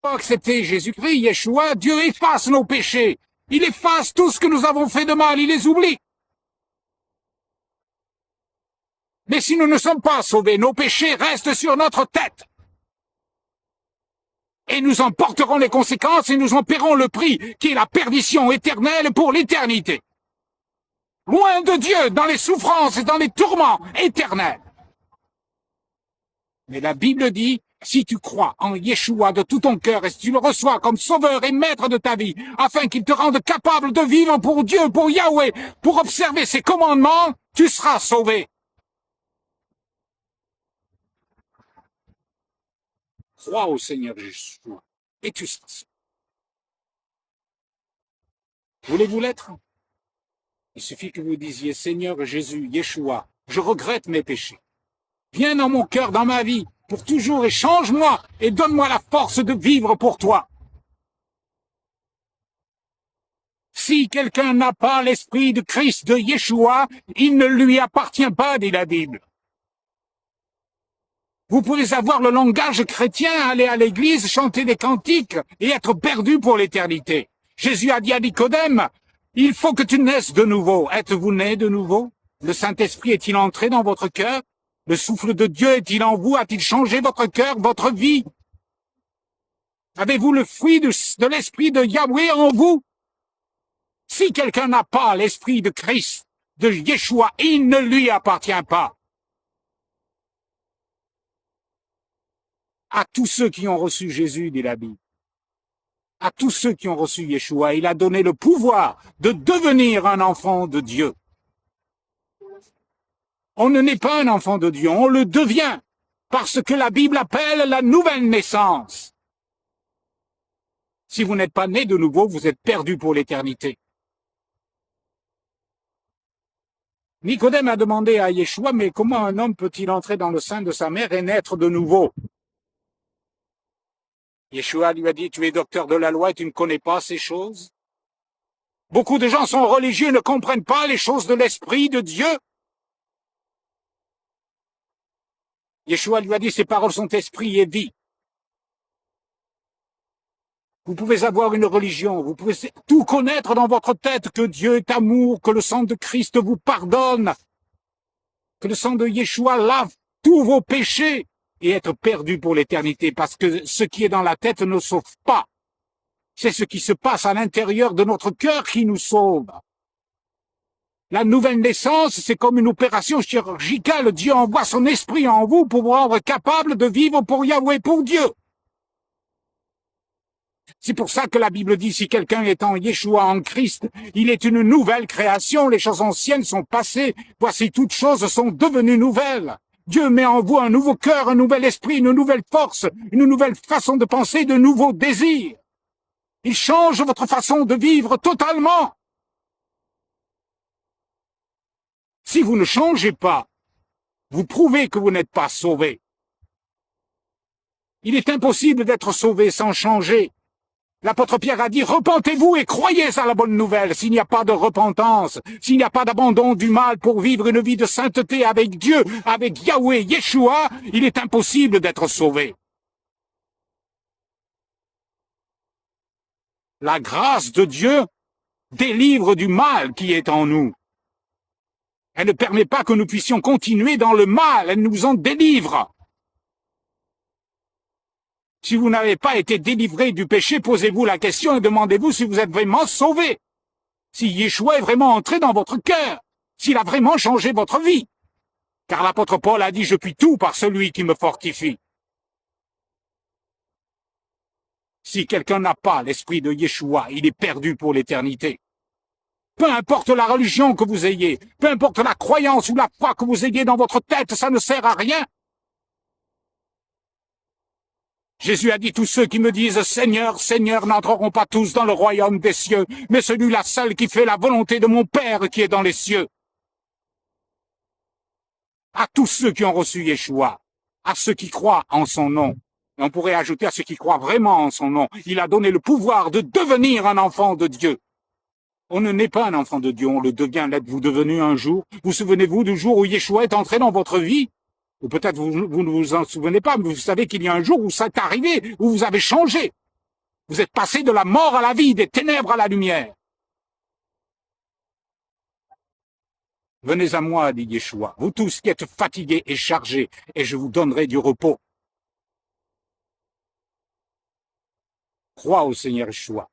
accepter Jésus-Christ, Yeshua, Dieu efface nos péchés. Il efface tout ce que nous avons fait de mal, il les oublie. Mais si nous ne sommes pas sauvés, nos péchés restent sur notre tête. Et nous en porterons les conséquences et nous en paierons le prix, qui est la perdition éternelle pour l'éternité. Loin de Dieu, dans les souffrances et dans les tourments éternels. Mais la Bible dit, si tu crois en Yeshua de tout ton cœur et si tu le reçois comme sauveur et maître de ta vie, afin qu'il te rende capable de vivre pour Dieu, pour Yahweh, pour observer ses commandements, tu seras sauvé. Crois au Seigneur Yeshua et tu seras sauvé. Voulez-vous l'être? Il suffit que vous disiez, Seigneur Jésus, Yeshua, je regrette mes péchés. Viens dans mon cœur, dans ma vie, pour toujours, et change-moi, et donne-moi la force de vivre pour toi. Si quelqu'un n'a pas l'esprit de Christ, de Yeshua, il ne lui appartient pas, dit la Bible. Vous pouvez avoir le langage chrétien, aller à l'église, chanter des cantiques, et être perdu pour l'éternité. Jésus a dit à Nicodème, il faut que tu naisses de nouveau. Êtes-vous né de nouveau? Le Saint-Esprit est-il entré dans votre cœur? Le souffle de Dieu est-il en vous? A-t-il changé votre cœur, votre vie? Avez-vous le fruit de l'esprit de Yahweh en vous? Si quelqu'un n'a pas l'esprit de Christ, de Yeshua, il ne lui appartient pas. À tous ceux qui ont reçu Jésus, dit la Bible, à tous ceux qui ont reçu Yeshua, il a donné le pouvoir de devenir un enfant de Dieu. On ne naît pas un enfant de Dieu, on le devient, parce que la Bible appelle la nouvelle naissance. Si vous n'êtes pas né de nouveau, vous êtes perdu pour l'éternité. Nicodème a demandé à Yeshua, mais comment un homme peut-il entrer dans le sein de sa mère et naître de nouveau? Yeshua lui a dit, tu es docteur de la loi et tu ne connais pas ces choses? Beaucoup de gens sont religieux et ne comprennent pas les choses de l'Esprit de Dieu. Yeshua lui a dit, ces paroles sont esprit et vie. Vous pouvez avoir une religion, vous pouvez tout connaître dans votre tête, que Dieu est amour, que le sang de Christ vous pardonne, que le sang de Yeshua lave tous vos péchés et être perdu pour l'éternité, parce que ce qui est dans la tête ne sauve pas. C'est ce qui se passe à l'intérieur de notre cœur qui nous sauve. La nouvelle naissance, c'est comme une opération chirurgicale. Dieu envoie son esprit en vous pour vous rendre capable de vivre pour Yahweh, pour Dieu. C'est pour ça que la Bible dit, si quelqu'un est en Yeshua, en Christ, il est une nouvelle création. Les choses anciennes sont passées. Voici, toutes choses sont devenues nouvelles. Dieu met en vous un nouveau cœur, un nouvel esprit, une nouvelle force, une nouvelle façon de penser, de nouveaux désirs. Il change votre façon de vivre totalement. Si vous ne changez pas, vous prouvez que vous n'êtes pas sauvé. Il est impossible d'être sauvé sans changer. L'apôtre Pierre a dit, repentez-vous et croyez à la bonne nouvelle. S'il n'y a pas de repentance, s'il n'y a pas d'abandon du mal pour vivre une vie de sainteté avec Dieu, avec Yahweh, Yeshua, il est impossible d'être sauvé. La grâce de Dieu délivre du mal qui est en nous. Elle ne permet pas que nous puissions continuer dans le mal, elle nous en délivre. Si vous n'avez pas été délivré du péché, posez-vous la question et demandez-vous si vous êtes vraiment sauvé. Si Yeshua est vraiment entré dans votre cœur, s'il a vraiment changé votre vie. Car l'apôtre Paul a dit, je puis tout par celui qui me fortifie. Si quelqu'un n'a pas l'esprit de Yeshua, il est perdu pour l'éternité. Peu importe la religion que vous ayez, peu importe la croyance ou la foi que vous ayez dans votre tête, ça ne sert à rien. Jésus a dit, tous ceux qui me disent « Seigneur, Seigneur » n'entreront pas tous dans le royaume des cieux, mais celui-là seul qui fait la volonté de mon Père qui est dans les cieux. À tous ceux qui ont reçu Yeshua, à ceux qui croient en son nom, et on pourrait ajouter à ceux qui croient vraiment en son nom, il a donné le pouvoir de devenir un enfant de Dieu. On ne naît pas un enfant de Dieu, on le devient. L'êtes-vous devenu un jour? Vous souvenez-vous du jour où Yeshua est entré dans votre vie? Ou peut-être vous ne vous en souvenez pas, mais vous savez qu'il y a un jour où ça est arrivé, où vous avez changé. Vous êtes passé de la mort à la vie, des ténèbres à la lumière. Venez à moi, dit Yeshua, vous tous qui êtes fatigués et chargés, et je vous donnerai du repos. Crois au Seigneur Yeshua.